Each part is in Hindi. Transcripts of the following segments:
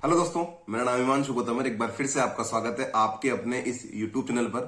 हेलो दोस्तों, मेरा नाम हिमांशु गौतम है। एक बार फिर से आपका स्वागत है आपके अपने इस यूट्यूब चैनल पर।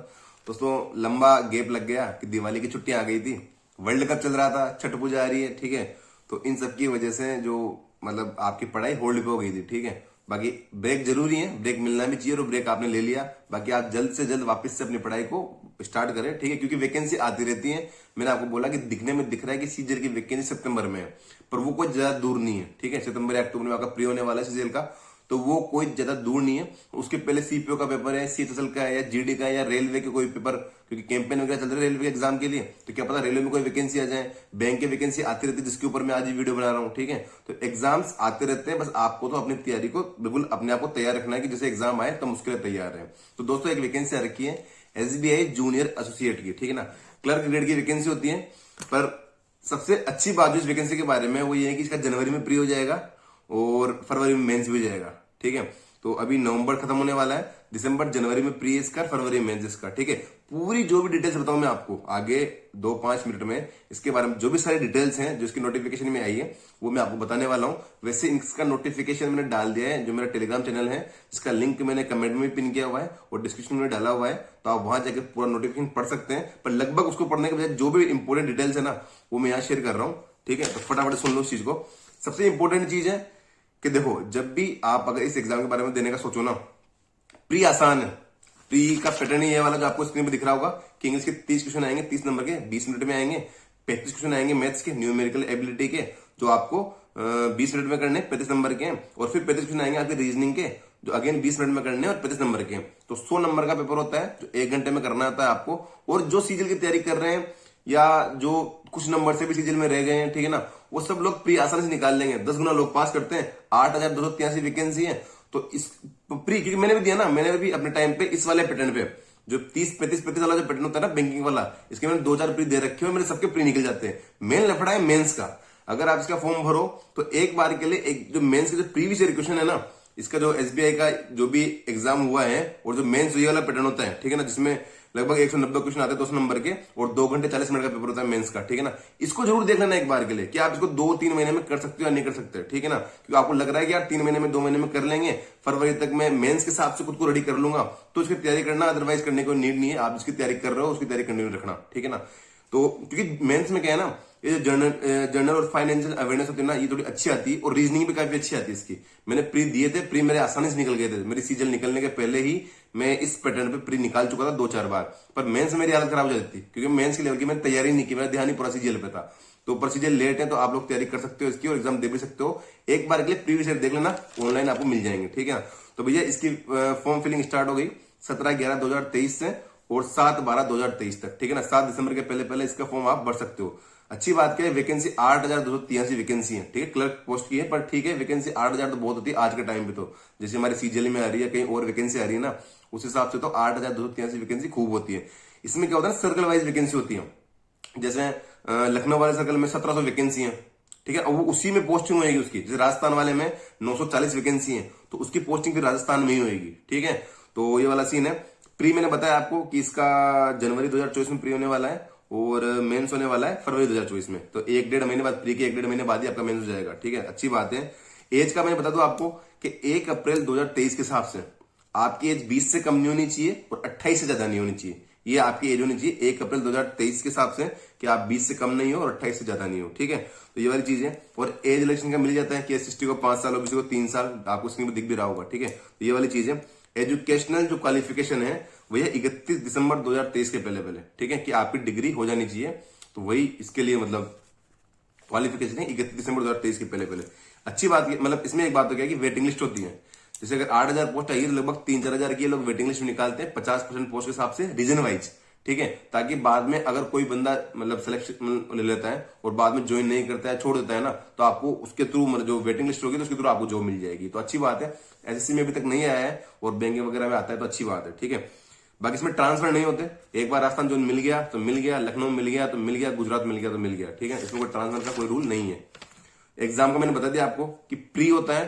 दोस्तों, लंबा गैप लग गया कि दिवाली की छुट्टियां आ गई थी, वर्ल्ड कप चल रहा था, छठ पूजा आ रही है, ठीक है। तो इन सब की वजह से जो मतलब आपकी पढ़ाई होल्ड पे हो गई थी, ठीक है। बाकी ब्रेक जरूरी है, ब्रेक मिलना भी चाहिए और ब्रेक आपने ले लिया। बाकी आप जल्द से जल्द वापस से अपनी पढ़ाई को स्टार्ट करें, ठीक है, क्योंकि वैकेंसी आती रहती है। मैंने आपको बोला कि दिखने में दिख रहा है कि सीजल की वैकेंसी सितंबर में है, पर वो कोई ज्यादा दूर नहीं है, ठीक है। सितंबर या अक्टूबर में आपका प्री होने वाला है सीजल का, तो वो कोई ज्यादा दूर नहीं है। उसके पहले सीपीओ का पेपर है, सीएचएसएल का है, या जीडी का है, या रेलवे के कोई पेपर, क्योंकि कैंपेन वगैरह चल रहा है रेलवे के एग्जाम के लिए, तो क्या पता रेलवे में कोई वैकेंसी आ जाए। बैंक की वैकेंसी आती रहती है, जिसके ऊपर मैं आज ही वीडियो बना रहा हूँ, ठीक है। तो एग्जाम्स आते रहते हैं, बस आपको तो अपनी तैयारी को बिल्कुल अपने आप को तैयार रखना है कि जैसे एग्जाम आए तो उसके लिए तैयार है। तो दोस्तों, एक वैकेंसी आ रखी है एसबीआई जूनियर एसोसिएट की, ठीक है ना। क्लर्क ग्रेड की वैकेंसी होती है, पर सबसे अच्छी बात जो इस वैकेंसी के बारे में वो ये है कि इसका जनवरी में प्री हो जाएगा और फरवरी में मेंस भी हो जाएगा, ठीक है। तो अभी नवंबर खत्म होने वाला है, दिसंबर जनवरी में प्री इसका, फरवरी में मेंस इसका, ठीक है। पूरी जो भी डिटेल्स बताऊं मैं आपको आगे 2-5 मिनट में, इसके बारे में जो भी सारी डिटेल्स हैं जो इसकी नोटिफिकेशन में आई है वो मैं आपको बताने वाला हूं। वैसे इसका नोटिफिकेशन मैंने डाल दिया है, जो मेरा टेलीग्राम चैनल है जिसका लिंक मैंने कमेंट में पिन किया हुआ है और डिस्क्रिप्शन में डाला हुआ है, तो आप वहां जाकर पूरा नोटिफिकेशन पढ़ सकते हैं। पर लगभग उसको पढ़ने के बजाय जो भी इंपॉर्टेंट डिटेल्स है ना वो मैं यहाँ शेयर कर रहा हूँ, ठीक है। तो फटाफट सुन लो उस चीज को। सबसे इंपॉर्टेंट चीज है कि देखो, जब भी आप अगर इस एग्जाम के बारे में देने का सोचो ना, प्री आसान है। प्री का पैटर्न ही ये वाला जो आपको स्क्रीन पे दिख रहा होगा कि इंग्लिश के 30 क्वेश्चन आएंगे, 30 नंबर के, 20 मिनट में आएंगे। 35 क्वेश्चन आएंगे मैथ्स के, न्यूमेरिकल एबिलिटी के, जो आपको 20 मिनट में करने, 35 नंबर के। और फिर 35 क्वेश्चन आएंगे आपके रीजनिंग के, जो अगेन 20 मिनट में करने और 35 नंबर के। तो 100 नंबर का पेपर होता है जो 1 घंटे में करना होता है आपको। और जो सीजल की तैयारी कर रहे हैं या जो कुछ नंबर से भी सीजल में रह गए हैं, ठीक है ना, वो सब लोग प्री आसानी से निकाल लेंगे। 10 गुना लोग पास करते हैं। 8,283 वैकेंसी है। तो इस प्री, क्योंकि मैंने भी दिया ना, मैंने भी अपने टाइम पे इस वाले पैटर्न पे जो 30-35 वाला जो पैटर्न होता है ना बैंकिंग वाला, इसके मैंने 2-4 प्री दे रखे हो, मेरे सबके प्री निकल जाते हैं। मेन लफड़ा है मेंस का। अगर आप इसका फॉर्म भरो तो एक बार के लिए एक जो मेंस के जो प्रीवियस ईयर क्वेश्चन है ना, इसका जो एसबीआई का जो भी एग्जाम हुआ है और जो मेंस ये वाला पैटर्न होता है, ठीक है ना, जिसमें लगभग 190 क्वेश्चन आते हैं 200 नंबर के और 2 घंटे 40 मिनट का पेपर होता है मेंस का, ठीक है ना। इसको जरूर देख लेना एक बार के लिए कि आप इसको 2-3 महीने में कर सकते हो या नहीं कर सकते, ठीक है ना। क्योंकि आपको लग रहा है कि यार 3 महीने में 2 महीने में कर लेंगे, फरवरी तक मैं मेंस के हिसाब से खुद को रेडी कर लूंगा, तो इसकी तैयारी करना, अदरवाइज करने को नीड नहीं है। आप जिसकी तैयारी कर रहे हो उसकी तैयारी कंटिन्यू रखना, ठीक है ना। तो क्योंकि मेंस में क्या है ना, ये जो जर्नल और फाइनेंशियल अवेयरनेस होती है ना, ये थोड़ी अच्छी आती है और रीजनिंग भी काफी अच्छी आती है इसकी। मैंने प्री दिए थे, प्री मेरे आसानी से निकल गए थे। मेरी सीजल निकलने के पहले ही मैं इस पैटर्न पे प्री निकाल चुका था 2-4 बार। पर मेंस में मेरी हालत खराब हो जाती थी क्योंकि मेंस के लेवल की मैंने तैयारी नहीं की, मेरा ध्यान ही पूरा सीजल पे था। तो प्रोसीजर लेट है तो आप लोग तैयारी कर सकते हो इसकी और एग्जाम दे भी सकते हो। एक बार के लिए प्रीवियस ईयर देख लेना, ऑनलाइन आपको मिल जाएंगे, ठीक है ना। तो भैया इसकी फॉर्म फिलिंग स्टार्ट हो गई 17/11/2023 से और 7/12/2023 तक, ठीक है ना। 7 दिसंबर के पहले पहले इसका फॉर्म आप भर सकते हो। अच्छी बात क्या है, वैकेंसी 8,283 वैकेंसी है, ठीक है, क्लर्क पोस्ट की है। पर ठीक है, वैकेंसी 8,000 तो बहुत होती है आज के टाइम पे। तो जैसे हमारी सीजीएल में आ रही है, कहीं और वैकेंसी आ रही है ना, उस हिसाब से तो 8,283 वैकेंसी खूब होती है। इसमें क्या होता है, सर्कल वाइज वैकेंसी होती है। जैसे लखनऊ वाले सर्कल में 1700 वैकेंसी है, ठीक है, और वो उसी में पोस्टिंग होगी उसकी। जैसे राजस्थान वाले में 940 वैकेंसी है, तो उसकी पोस्टिंग फिर राजस्थान में ही होगी, ठीक है। तो ये वाला सीन है। प्री मैंने बताया आपको कि इसका जनवरी 2024 में प्री होने वाला है और मेंस होने वाला है फरवरी 2024 में। तो 1-1.5 महीने बाद, प्री के 1-1.5 महीने बाद ही आपका मेंस हो जाएगा, ठीक है। अच्छी बात है। एज का मैंने बता दूं आपको कि 1 अप्रैल 2023 के हिसाब से आपकी एज 20 से कम नहीं होनी चाहिए और 28 से ज्यादा नहीं होनी चाहिए। ये आपकी एज होनी चाहिए 1 अप्रैल 2023 के हिसाब से कि आप 20 से कम नहीं हो और 28 से ज्यादा नहीं हो, ठीक है। तो ये वाली चीज है। और एज रिलेक्शन का मिल जाता है कि एसएसटी को 5 साल और किसी को 3 साल, आपको स्क्रीन पर दिख भी रहा होगा, ठीक है। तो ये वाली चीज है। एजुकेशनल जो क्वालिफिकेशन है वही 31 दिसंबर 2023 के पहले पहले, ठीक है, कि आपकी डिग्री हो जानी चाहिए। तो वही इसके लिए मतलब क्वालिफिकेशन है 31 दिसंबर 2023 के पहले पहले। अच्छी बात, मतलब इसमें एक बात तो क्या है कि वेटिंग लिस्ट होती है। जैसे अगर 8,000 पोस्ट आई तो लगभग 3-4 हजार की लोग वेटिंग लिस्ट में निकालते हैं 50% पोस्ट के हिसाब से रीजन वाइज, ठीक है। ताकि बाद में अगर कोई बंदा मतलब सिलेक्शन ले लेता है और बाद में ज्वाइन नहीं करता है, छोड़ देता है ना, तो आपको उसके थ्रू मतलब जो वेटिंग लिस्ट होगी तो उसके थ्रू आपको जॉब मिल जाएगी। तो अच्छी बात है। एसएससी में अभी तक नहीं आया है और बैंकिंग वगैरह में आता है, तो अच्छी बात है, ठीक है। बाकी इसमें ट्रांसफर नहीं होते। एक बार राजस्थान जोन मिल गया तो मिल गया, लखनऊ मिल गया तो मिल गया, गुजरात मिल गया तो मिल गया, ठीक है। इसमें कोई ट्रांसफर का कोई रूल नहीं है। एग्जाम का मैंने बता दिया आपको कि प्री होता है।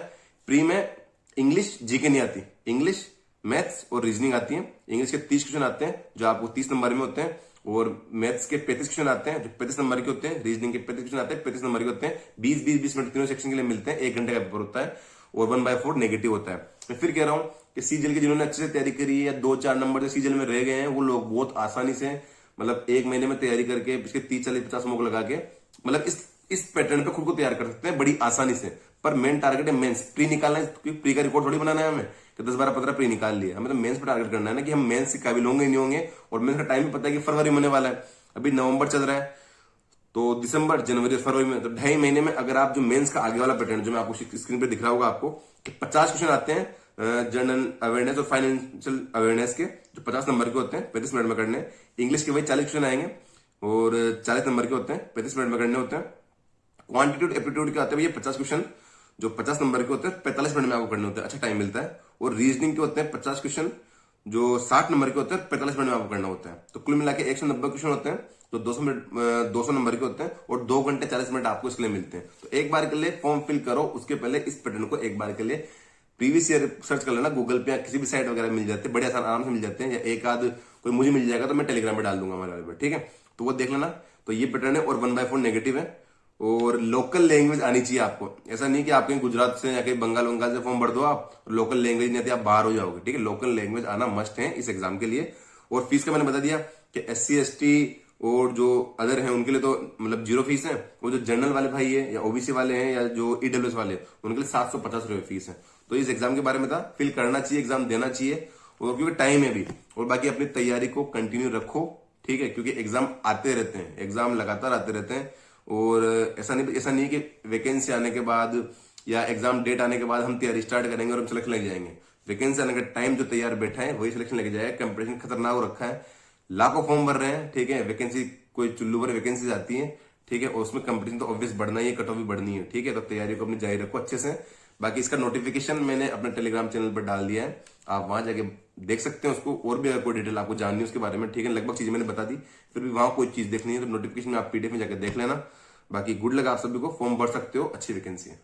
प्री में इंग्लिश जीके नहीं आती, इंग्लिश मैथ्स और रीजनिंग आती है। इंग्लिश के 30 क्वेश्चन आते हैं जो आपको 30 नंबर में होते हैं और मैथ्स के 35 क्वेश्चन आते हैं जो 35 नंबर के होते हैं। रीजनिंग के 35 क्वेश्चन आते हैं 35 नंबर के होते हैं। 20-20 मिनट तीनों सेक्शन के लिए मिलते हैं। 1 घंटे का पेपर होता है और 1/4 नेगेटिव होता है। मैं फिर कह रहा हूं कि सीजीएल की जिन्होंने अच्छे से तैयारी करी है या 2-4 नंबर जो सीजीएल में रह गए हैं, वो लोग बहुत आसानी से मतलब 1 महीने में तैयारी करके इसके 30-40-50 मॉक लगा के मतलब इस पैटर्न पे खुद को तैयार कर सकते हैं बड़ी आसानी से। पर मेन टारगेट है मेंस, प्री निकालना है, क्योंकि प्री का रिकॉर्ड थोड़ी बनाना है हमें कि 10-12-15 प्री निकाल लिया। हमें तो मेंस पे टारगेट करना है ना कि हम मेंस के काबिल होंगे नहीं होंगे। और मेंस का टाइम भी पता है कि फरवरी में होने वाला है, अभी नवंबर चल रहा है, तो दिसंबर, जनवरी, फरवरी में, तो 2.5 महीने में अगर आप जो मेंस का आगे वाला पैटर्न जो मैं आपको स्क्रीन पे दिख रहा होगा आपको कि 50 क्वेश्चन आते हैं जनरल अवेयरनेस और फाइनेंशियल अवेयरनेस के, जो 50 नंबर के होते हैं, 35 मिनट में करने। इंग्लिश के वही 40 क्वेश्चन आएंगे और 40 नंबर के होते हैं, 35 मिनट में करने होते हैं। क्वांटिट्यूड एप्टीट्यूड के आते हैं ये 50 क्वेश्चन जो 50 नंबर के होते हैं, 45 मिनट में आपको करने होते हैं, अच्छा टाइम मिलता है। और रीजनिंग के होते हैं 50 क्वेश्चन जो 60 नंबर के होते हैं, 45 मिनट में आपको करना होता है। तो कुल मिला के 190 क्वेश्चन होते हैं जो 200 नंबर के होते हैं और 2 घंटे 40 मिनट आपको इसके लिए मिलते हैं। तो एक बार के लिए फॉर्म फिल करो, उसके पहले इस पैटर्न को एक बार के लिए प्रीवियस ईयर सर्च कर लेना गूगल पे या किसी भी साइट वगैरह मिल जाते हैं, बड़े आराम से मिल जाते हैं। या एक आध कोई मुझे मिल जाएगा तो मैं टेलीग्राम पे डाल दूंगा हमारे वाले पे, ठीक है, तो वो देख लेना। तो ये पैटर्न है और 1/4 नेगेटिव है। और लोकल लैंग्वेज आनी चाहिए आपको, ऐसा नहीं कि आप कहीं गुजरात से या कहीं बंगाल से फॉर्म भर दो आप, लोकल लैंग्वेज नहीं आती आप बाहर हो जाओगे, ठीक है। लोकल लैंग्वेज आना मस्ट है इस एग्जाम के लिए। और फीस का मैंने बता दिया कि SC ST और जो अदर हैं उनके लिए तो मतलब 0 फीस है। वो जो जनरल वाले भाई है या OBC वाले हैं या जो EWS वाले हैं उनके लिए 750 रुपए फीस है। तो इस एग्जाम के बारे में था, फिल करना चाहिए, एग्जाम देना चाहिए, और क्योंकि टाइम है भी। और बाकी अपनी तैयारी को कंटिन्यू रखो, ठीक है, क्योंकि एग्जाम आते रहते हैं, एग्जाम लगातार आते रहते हैं। और ऐसा नहीं कि वैकेंसी आने के बाद या एग्जाम डेट आने के बाद हम तैयारी स्टार्ट करेंगे और हम सिलेक्शन लग जाएंगे। वैकेंसी आने का टाइम जो तैयार बैठा है वही सिलेक्शन लग जाएगा। कंपटीशन खतरनाक हो रखा है, लाखों फॉर्म भर रहे हैं, ठीक है। वैकेंसी कोई चुल्लू भर वैकेंसी आती है, ठीक है, और उसमें कंपटीशन तो ऑब्वियस बढ़ना ही है, कट ऑफ भी बढ़नी है, ठीक है। तो तैयारी को अपनी जारी रखो अच्छे से। बाकी इसका नोटिफिकेशन मैंने अपने टेलीग्राम चैनल पर डाल दिया है, आप वहां जाके देख सकते हैं उसको। और भी अगर कोई डिटेल आपको जाननी है उसके बारे में, ठीक है, लगभग चीजें मैंने बता दी, फिर भी वहां कोई चीज देखनी है तो नोटिफिकेशन में आप PDF में जाकर देख लेना। बाकी गुड लक आप सभी को, फॉर्म भर सकते हो, अच्छी वैकेंसी है।